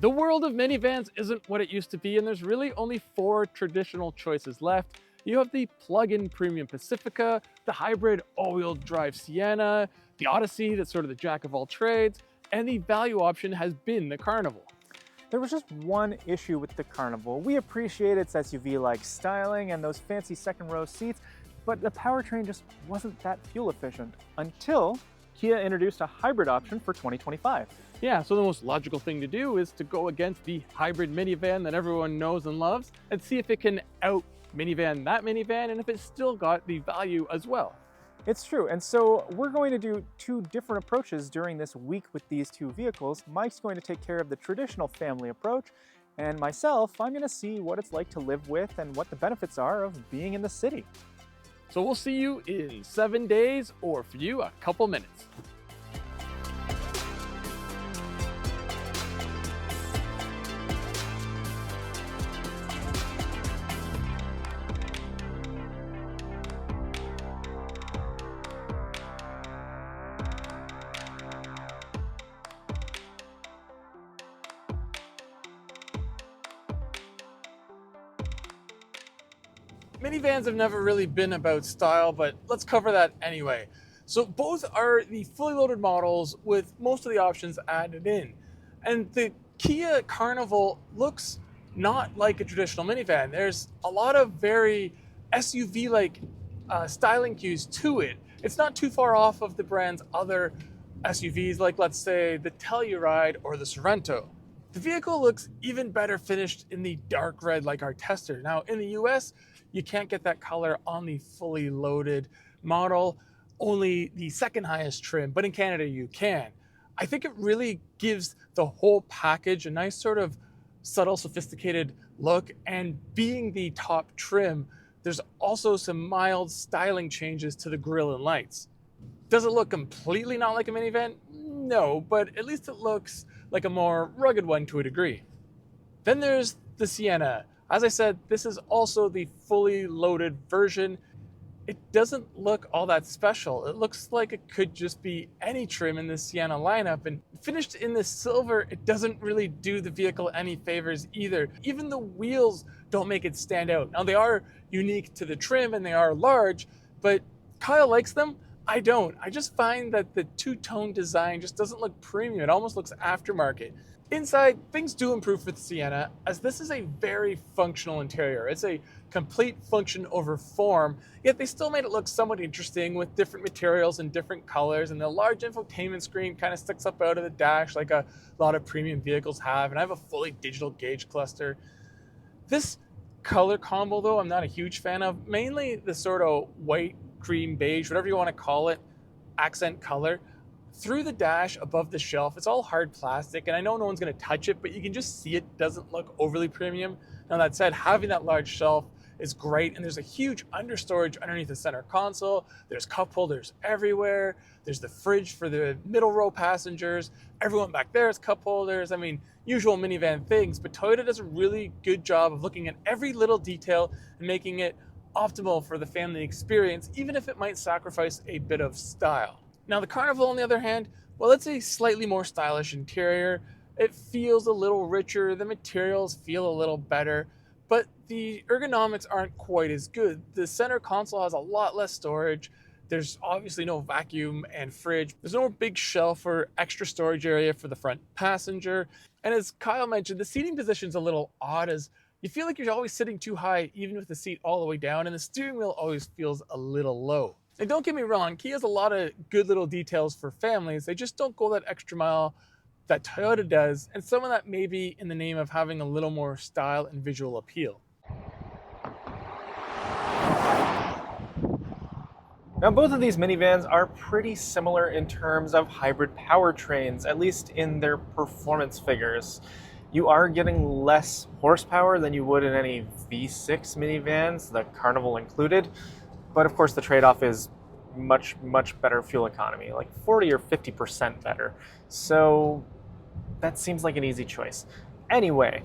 The world of minivans isn't what it used to be, and there's really only 4 traditional choices left. You have the plug-in premium Pacifica, the hybrid all-wheel drive Sienna, the Odyssey that's sort of the jack of all trades, and the value option has been the Carnival. There was just one issue with the Carnival. We appreciate its SUV-like styling and those fancy second-row seats, but the powertrain just wasn't that fuel efficient until Kia introduced a hybrid option for 2025. Yeah, so the most logical thing to do is to go against the hybrid minivan that everyone knows and loves and see if it can out-minivan that minivan and if it's still got the value as well. It's true, and so we're going to do 2 different approaches during this week with these 2 vehicles. Mike's going to take care of the traditional family approach, and myself, I'm going to see what it's like to live with and what the benefits are of being in the city. So we'll see you in 7 days, or for you, a couple minutes. Minivans have never really been about style, but let's cover that anyway. So both are the fully loaded models with most of the options added in. And the Kia Carnival looks not like a traditional minivan. There's a lot of very SUV-like styling cues to it. It's not too far off of the brand's other SUVs, like let's say the Telluride or the Sorento. The vehicle looks even better finished in the dark red like our tester. Now in the US, you can't get that color on the fully loaded model, only the second highest trim, but in Canada you can. I think it really gives the whole package a nice sort of subtle, sophisticated look, and being the top trim, there's also some mild styling changes to the grille and lights. Does it look completely not like a minivan? No, but at least it looks like a more rugged one to a degree. Then there's the Sienna. As I said, this is also the fully loaded version. It doesn't look all that special. It looks like it could just be any trim in the Sienna lineup, and finished in this silver, it doesn't really do the vehicle any favors either. Even the wheels don't make it stand out. Now they are unique to the trim and they are large, but Kyle likes them. I don't. I just find that the two-tone design just doesn't look premium. It almost looks aftermarket. Inside, things do improve for the Sienna, as this is a very functional interior. It's a complete function over form, yet they still made it look somewhat interesting with different materials and different colors, and the large infotainment screen kind of sticks up out of the dash like a lot of premium vehicles have, and I have a fully digital gauge cluster. This color combo, though, I'm not a huge fan of. Mainly the sort of white, cream, beige, whatever you want to call it, accent color. Through the dash above the shelf, it's all hard plastic, and I know no one's going to touch it, but you can just see it doesn't look overly premium. Now that said, having that large shelf is great, and there's a huge understorage underneath the center console. There's cup holders everywhere. There's the fridge for the middle row passengers. Everyone back there has cup holders. I mean, usual minivan things, but Toyota does a really good job of looking at every little detail and making it optimal for the family experience, even if it might sacrifice a bit of style. Now the Carnival, on the other hand, well, it's a slightly more stylish interior. It feels a little richer, the materials feel a little better, but the ergonomics aren't quite as good. The center console has a lot less storage. There's obviously no vacuum and fridge. There's no big shelf or extra storage area for the front passenger. And as Kyle mentioned, the seating position's a little odd, as you feel like you're always sitting too high, even with the seat all the way down, and the steering wheel always feels a little low. And don't get me wrong, Kia has a lot of good little details for families. They just don't go that extra mile that Toyota does, and some of that may be in the name of having a little more style and visual appeal. Now, both of these minivans are pretty similar in terms of hybrid powertrains, at least in their performance figures. You are getting less horsepower than you would in any V6 minivans, the Carnival included. But of course, the trade-off is much, much better fuel economy, like 40 or 50% better. So that seems like an easy choice. Anyway,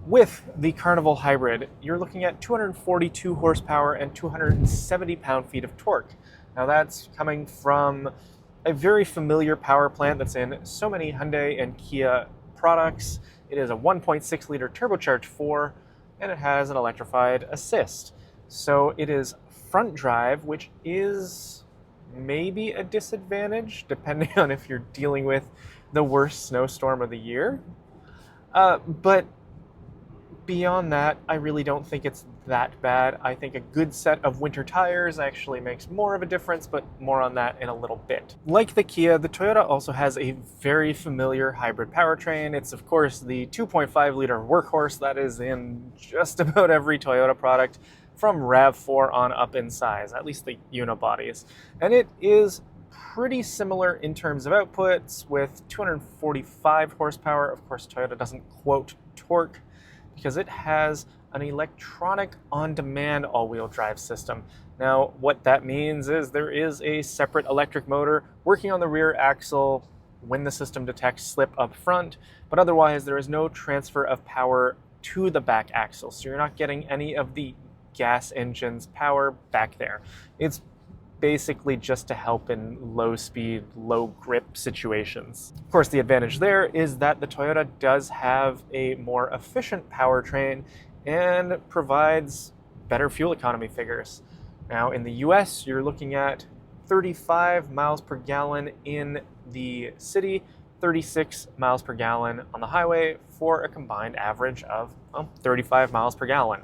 with the Carnival Hybrid, you're looking at 242 horsepower and 270 pound-feet of torque. Now that's coming from a very familiar power plant that's in so many Hyundai and Kia products. It is a 1.6 liter turbocharged 4, and it has an electrified assist. So it is front drive, which is maybe a disadvantage depending on if you're dealing with the worst snowstorm of the year. But beyond that, I really don't think it's that bad. I think a good set of winter tires actually makes more of a difference, but more on that in a little bit. Like the Kia, the Toyota also has a very familiar hybrid powertrain. It's of course the 2.5 liter workhorse that is in just about every Toyota product from RAV4 on up in size, at least the unibodies. And it is pretty similar in terms of outputs with 245 horsepower. Of course, Toyota doesn't quote torque because it has an electronic on-demand all-wheel drive system. Now, what that means is there is a separate electric motor working on the rear axle when the system detects slip up front, but otherwise there is no transfer of power to the back axle, so you're not getting any of the gas engine's power back there. It's basically just to help in low speed, low grip situations. Of course, the advantage there is that the Toyota does have a more efficient powertrain and provides better fuel economy figures. Now in the US, you're looking at 35 miles per gallon in the city, 36 miles per gallon on the highway for a combined average of 35 miles per gallon.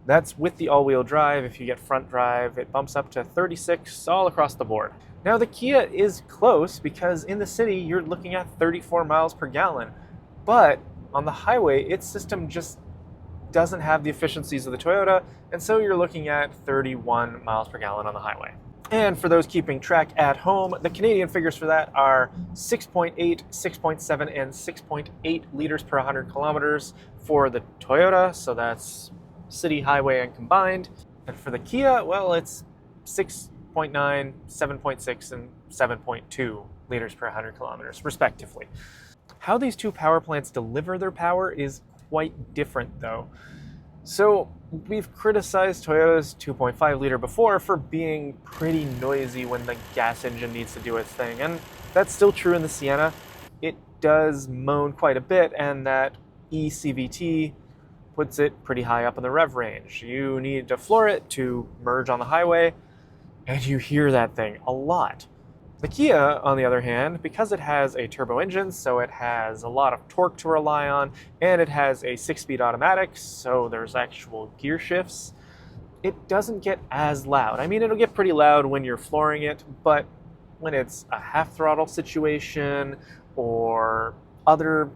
That's with the all-wheel drive. If you get front drive, it bumps up to 36 all across the board. Now the Kia is close because in the city, you're looking at 34 miles per gallon. But on the highway, its system just doesn't have the efficiencies of the Toyota, and so you're looking at 31 miles per gallon on the highway. And for those keeping track at home, the Canadian figures for that are 6.8, 6.7, and 6.8 liters per 100 kilometers for the Toyota, so that's city, highway, and combined. And for the Kia, well, it's 6.9, 7.6, and 7.2 liters per 100 kilometers, respectively. How these two power plants deliver their power is quite different, though. So we've criticized Toyota's 2.5 liter before for being pretty noisy when the gas engine needs to do its thing, and that's still true in the Sienna. It does moan quite a bit, and that eCVT puts it pretty high up in the rev range. You need to floor it to merge on the highway, and you hear that thing a lot. The Kia, on the other hand, because it has a turbo engine, so it has a lot of torque to rely on, and it has a 6-speed automatic, so there's actual gear shifts, it doesn't get as loud. I mean, it'll get pretty loud when you're flooring it, but when it's a half throttle situation or other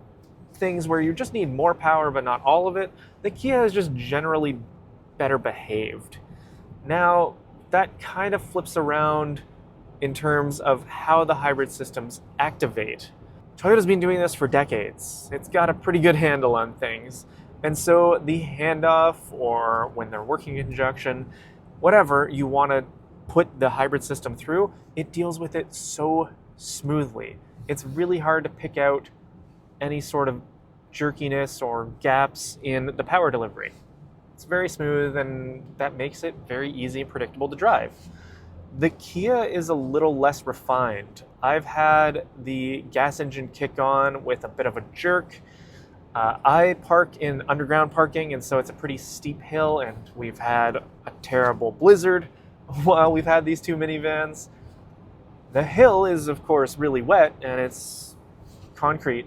things where you just need more power but not all of it, the Kia is just generally better behaved. Now, that kind of flips around in terms of how the hybrid systems activate. Toyota's been doing this for decades. It's got a pretty good handle on things. And so the handoff, or when they're working in conjunction, whatever you want to put the hybrid system through, it deals with it so smoothly. It's really hard to pick out any sort of jerkiness or gaps in the power delivery. It's very smooth, and that makes it very easy and predictable to drive. The Kia is a little less refined. I've had the gas engine kick on with a bit of a jerk. I park in underground parking, and so it's a pretty steep hill, and we've had a terrible blizzard while we've had these two minivans. The hill is, of course, really wet, and it's concrete.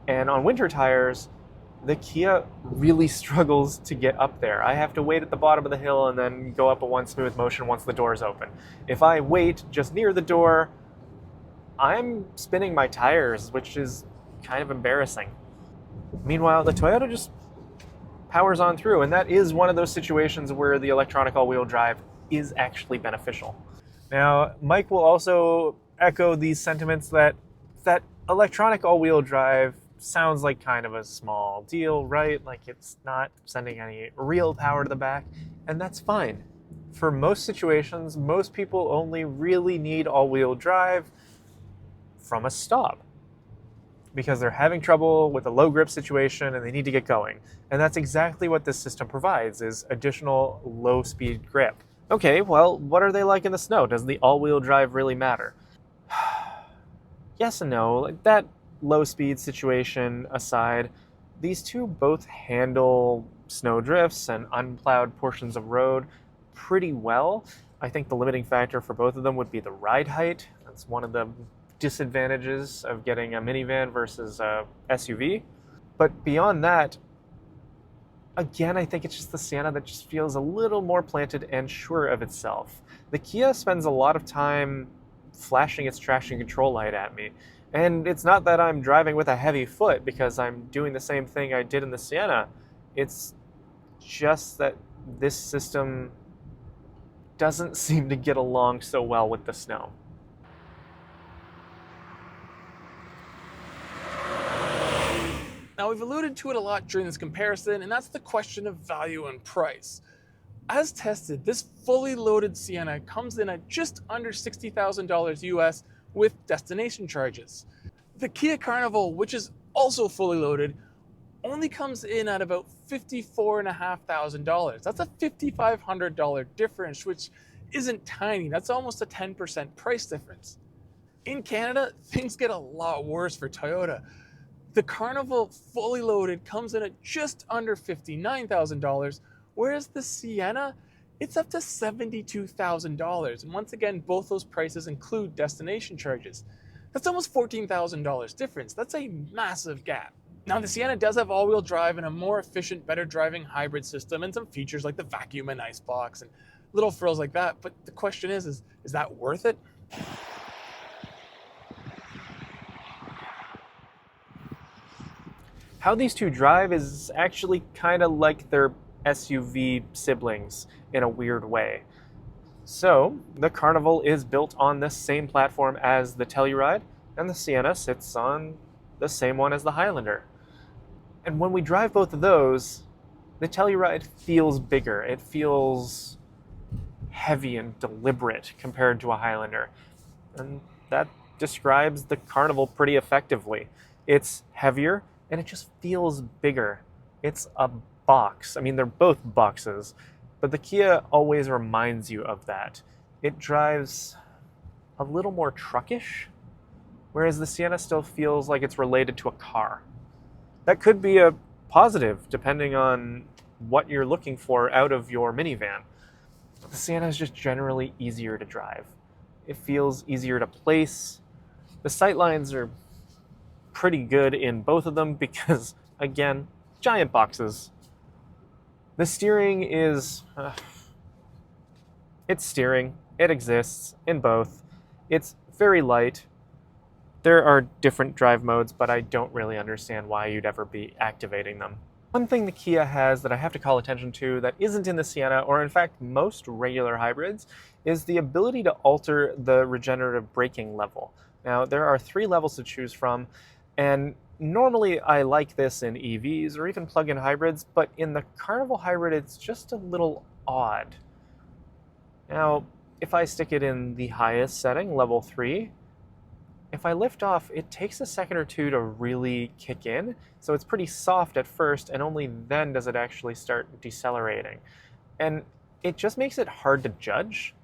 And on winter tires, the Kia really struggles to get up there. I have to wait at the bottom of the hill and then go up a one smooth motion once the door is open. If I wait just near the door, I'm spinning my tires, which is kind of embarrassing. Meanwhile, the Toyota just powers on through, and that is one of those situations where the electronic all-wheel drive is actually beneficial. Now, Mike will also echo these sentiments that electronic all-wheel drive sounds like kind of a small deal, right? Like it's not sending any real power to the back, and that's fine. For most situations, most people only really need all-wheel drive from a stop because they're having trouble with a low grip situation and they need to get going. And that's exactly what this system provides, is additional low speed grip. Okay, well, what are they like in the snow? Does the all-wheel drive really matter? Yes and no. That low speed situation aside, these two both handle snow drifts and unplowed portions of road pretty well. I think the limiting factor for both of them would be the ride height. That's one of the disadvantages of getting a minivan versus a SUV. But beyond that, again, I think it's just the Sienna that just feels a little more planted and sure of itself. The Kia spends a lot of time flashing its traction control light at me. And it's not that I'm driving with a heavy foot because I'm doing the same thing I did in the Sienna. It's just that this system doesn't seem to get along so well with the snow. Now, we've alluded to it a lot during this comparison, and that's the question of value and price. As tested, this fully loaded Sienna comes in at just under $60,000 US with destination charges. The Kia Carnival, which is also fully loaded, only comes in at about $54,500. That's a $5,500 difference, which isn't tiny. That's almost a 10% price difference. In Canada, things get a lot worse for Toyota. The Carnival fully loaded comes in at just under $59,000, whereas the Sienna, it's up to $72,000. And once again, both those prices include destination charges. That's almost $14,000 difference. That's a massive gap. Now, the Sienna does have all-wheel drive and a more efficient, better driving hybrid system and some features like the vacuum and icebox and little frills like that. But the question is that worth it? How these two drive is actually kind of like their SUV siblings in a weird way. So, the Carnival is built on the same platform as the Telluride, and the Sienna sits on the same one as the Highlander. And when we drive both of those, the Telluride feels bigger. It feels heavy and deliberate compared to a Highlander. And that describes the Carnival pretty effectively. It's heavier, and it just feels bigger. It's a box. I mean, they're both boxes, but the Kia always reminds you of that. It drives a little more truckish, whereas the Sienna still feels like it's related to a car. That could be a positive, depending on what you're looking for out of your minivan. The Sienna is just generally easier to drive. It feels easier to place. The sightlines are pretty good in both of them because, again, giant boxes. The steering is... it's steering. It exists in both. It's very light. There are different drive modes, but I don't really understand why you'd ever be activating them. One thing the Kia has that I have to call attention to that isn't in the Sienna, or in fact most regular hybrids, is the ability to alter the regenerative braking level. Now, there are 3 levels to choose from, and normally I like this in EVs or even plug-in hybrids, but in the Carnival hybrid it's just a little odd. Now, if I stick it in the highest setting, level 3, if I lift off, it takes a second or two to really kick in, so it's pretty soft at first, and only then does it actually start decelerating. And it just makes it hard to judge.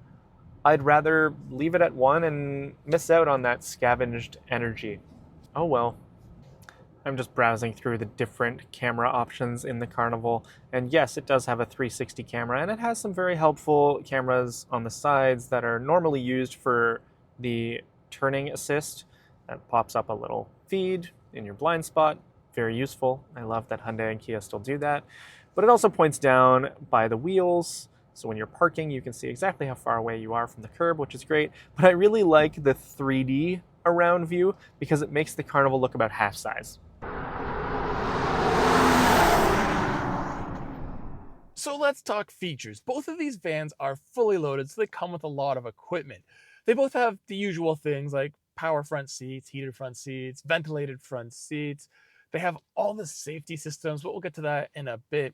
I'd rather leave it at 1 and miss out on that scavenged energy. Oh well. I'm just browsing through the different camera options in the Carnival, and yes, it does have a 360 camera, and it has some very helpful cameras on the sides that are normally used for the turning assist. That pops up a little feed in your blind spot. Very useful. I love that Hyundai and Kia still do that. But it also points down by the wheels, so when you're parking, you can see exactly how far away you are from the curb, which is great. But I really like the 3D around view because it makes the Carnival look about half size. So let's talk features. Both of these vans are fully loaded, so they come with a lot of equipment. They both have the usual things like power front seats, heated front seats, ventilated front seats. They have all the safety systems, but we'll get to that in a bit.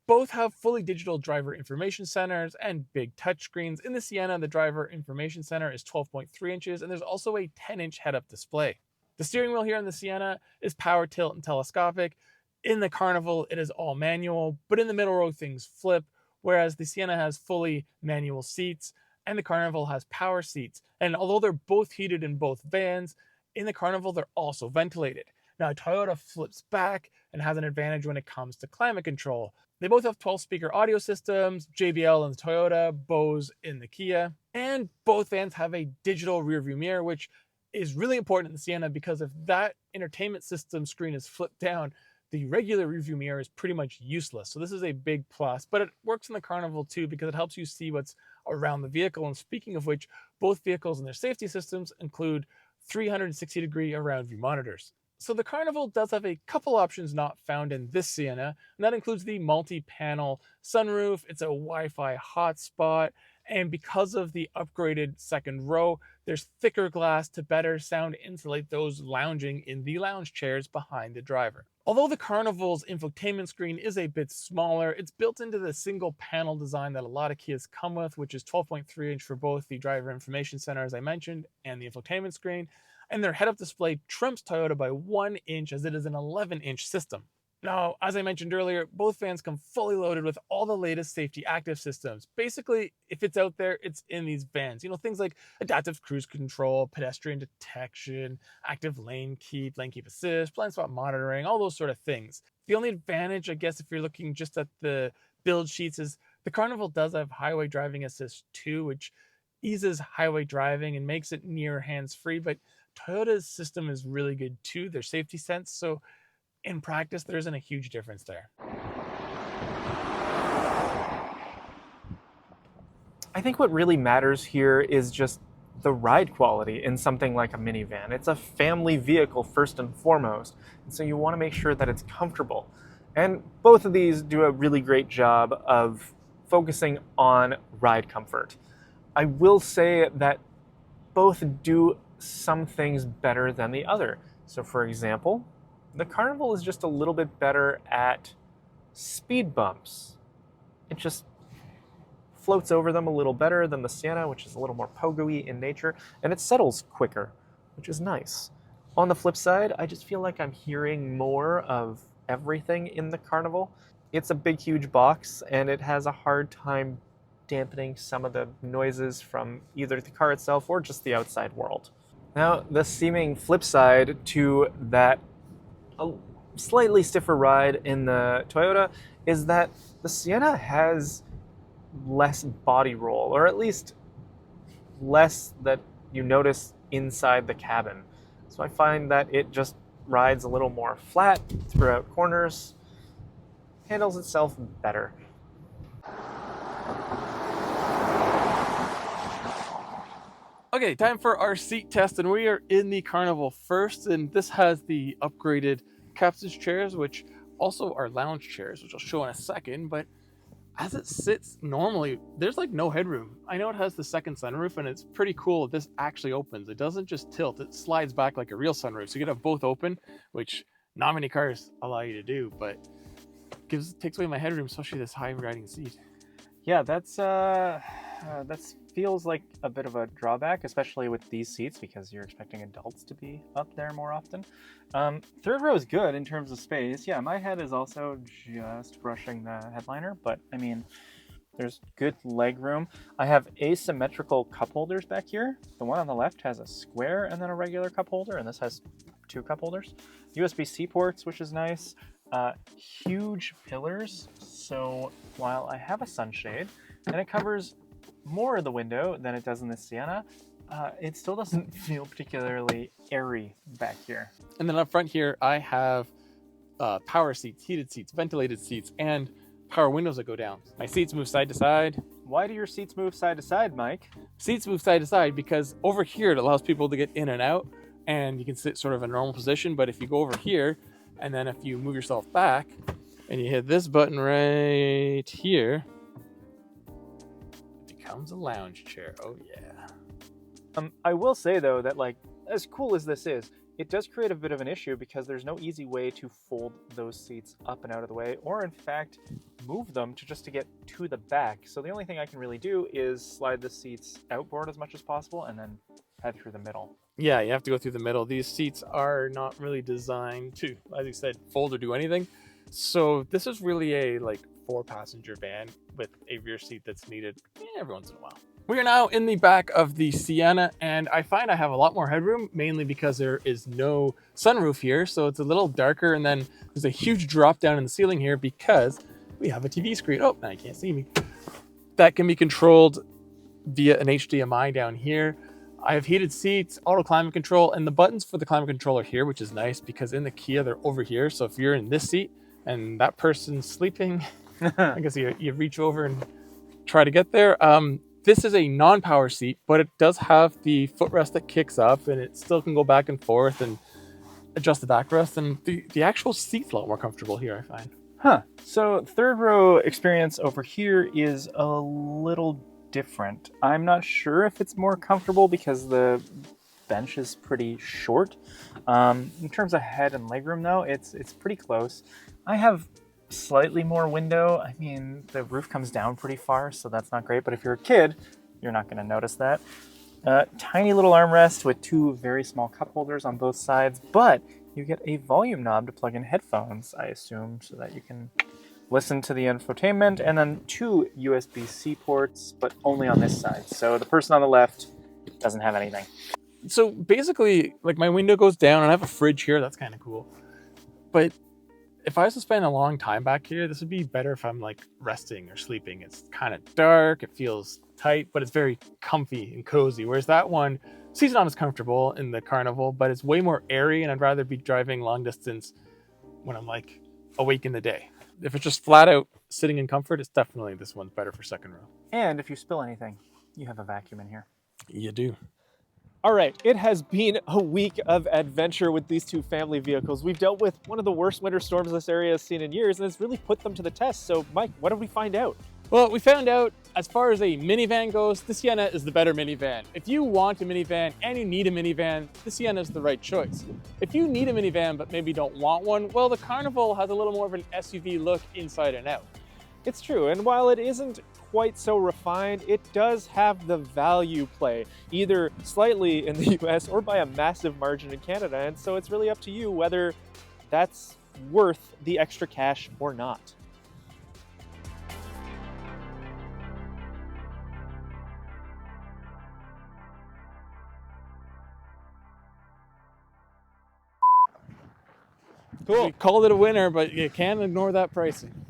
Both have fully digital driver information centers and big touchscreens. In the Sienna, the driver information center is 12.3 inches, and there's also a 10-inch head-up display. The steering wheel here in the Sienna is power tilt and telescopic. In the Carnival, it is all manual, but in the middle row, things flip, whereas the Sienna has fully manual seats, and the Carnival has power seats. And although they're both heated in both vans, in the Carnival, they're also ventilated. Now, Toyota flips back and has an advantage when it comes to climate control. They both have 12-speaker audio systems, JBL in the Toyota, Bose in the Kia, and both vans have a digital rearview mirror, which is really important in the Sienna because if that entertainment system screen is flipped down, the regular rearview mirror is pretty much useless. So this is a big plus, but it works in the Carnival too because it helps you see what's around the vehicle. And speaking of which, both vehicles and their safety systems include 360-degree around view monitors. So the Carnival does have a couple options not found in this Sienna, and that includes the multi-panel sunroof. It's a Wi-Fi hotspot, and because of the upgraded second row, there's thicker glass to better sound insulate those lounging in the lounge chairs behind the driver. Although the Carnival's infotainment screen is a bit smaller, it's built into the single panel design that a lot of Kias come with, which is 12.3 inch for both the driver information center, as I mentioned, and the infotainment screen. And their head-up display trumps Toyota by 1 inch as it is an 11-inch system. Now, as I mentioned earlier, both vans come fully loaded with all the latest safety active systems. Basically, if it's out there, it's in these vans. You know, things like adaptive cruise control, pedestrian detection, active lane keep assist, blind spot monitoring, all those sort of things. The only advantage, I guess, if you're looking just at the build sheets is the Carnival does have highway driving assist too, which eases highway driving and makes it near hands-free, but Toyota's system is really good too, their safety sense, so in practice, there isn't a huge difference there. I think what really matters here is just the ride quality in something like a minivan. It's a family vehicle first and foremost, and so you want to make sure that it's comfortable. And both of these do a really great job of focusing on ride comfort. I will say that both do some things better than the other. So for example, the Carnival is just a little bit better at speed bumps. It just floats over them a little better than the Sienna, which is a little more pogo-y in nature, and it settles quicker, which is nice. On the flip side, I just feel like I'm hearing more of everything in the Carnival. It's a big, huge box, and it has a hard time dampening some of the noises from either the car itself or just the outside world. Now, the seeming flip side to that a slightly stiffer ride in the Toyota is that the Sienna has less body roll, or at least less that you notice inside the cabin. So I find that it just rides a little more flat throughout corners, handles itself better. Okay, time for our seat test, and we are in the Carnival first, and this has the upgraded captain's chairs, which also are lounge chairs, which I'll show in a second, but as it sits normally, there's like no headroom. I know it has the second sunroof, and it's pretty cool. This actually opens. It doesn't just tilt, it slides back like a real sunroof, so you can have both open, which not many cars allow you to do, but takes away my headroom, especially this high riding seat. Yeah, that feels like a bit of a drawback, especially with these seats, because you're expecting adults to be up there more often. Third row is good in terms of space. Yeah, my head is also just brushing the headliner, but I mean, there's good leg room. I have asymmetrical cup holders back here. The one on the left has a square and then a regular cup holder, and this has 2 cup holders. USB-C ports, which is nice. Huge pillars, so while I have a sunshade and it covers more of the window than it does in the Sienna, it still doesn't feel particularly airy back here. And then up front here, I have power seats, heated seats, ventilated seats, and power windows that go down. My seats move side to side. Why do your seats move side to side, Mike? Seats move side to side because over here it allows people to get in and out, and you can sit sort of in a normal position, but if you go over here, and then if you move yourself back and you hit this button right here, it becomes a lounge chair. Oh yeah. I will say though that, like, as cool as this is, it does create a bit of an issue because there's no easy way to fold those seats up and out of the way, or in fact move them to get to the back. So the only thing I can really do is slide the seats outboard as much as possible and then head through the middle. Yeah, you have to go through the middle. These seats are not really designed to, as you said, fold or do anything. So this is really a 4-passenger van with a rear seat that's needed every once in a while. We are now in the back of the Sienna, and I find I have a lot more headroom, mainly because there is no sunroof here, so it's a little darker, and then there's a huge drop down in the ceiling here because we have a TV screen. Oh, now you can't see me. That can be controlled via an HDMI down here. I have heated seats, auto climate control, and the buttons for the climate control are here, which is nice because in the Kia, they're over here. So if you're in this seat and that person's sleeping, I guess you reach over and try to get there. This is a non-power seat, but it does have the footrest that kicks up, and it still can go back and forth and adjust the backrest. And the actual seat's a lot more comfortable here, I find. Huh. So third row experience over here is a little different. I'm not sure if it's more comfortable because the bench is pretty short. In terms of head and legroom, though, it's pretty close. I have slightly more window. I mean, the roof comes down pretty far, so that's not great. But if you're a kid, you're not going to notice that. Tiny little armrest with two very small cup holders on both sides, but you get a volume knob to plug in headphones, I assume, so that you can listen to the infotainment, and then two USB-C ports, but only on this side. So the person on the left doesn't have anything. So basically, like, my window goes down, and I have a fridge here. That's kind of cool. But if I was to spend a long time back here, this would be better if I'm like resting or sleeping. It's kind of dark, it feels tight, but it's very comfy and cozy. Whereas that one, seat's not as comfortable in the Carnival, but it's way more airy, and I'd rather be driving long distance when I'm like awake in the day. If it's just flat out sitting in comfort, it's definitely this one's better for second row. And if you spill anything, you have a vacuum in here. You do. All right, it has been a week of adventure with these two family vehicles. We've dealt with one of the worst winter storms this area has seen in years, and it's really put them to the test. So, Mike, what did we find out? Well, we found out, as far as a minivan goes, the Sienna is the better minivan. If you want a minivan and you need a minivan, the Sienna is the right choice. If you need a minivan but maybe don't want one, well, the Carnival has a little more of an SUV look inside and out. It's true, and while it isn't quite so refined, it does have the value play, either slightly in the US or by a massive margin in Canada, and so it's really up to you whether that's worth the extra cash or not. Cool. We called it a winner, but you can't ignore that pricing.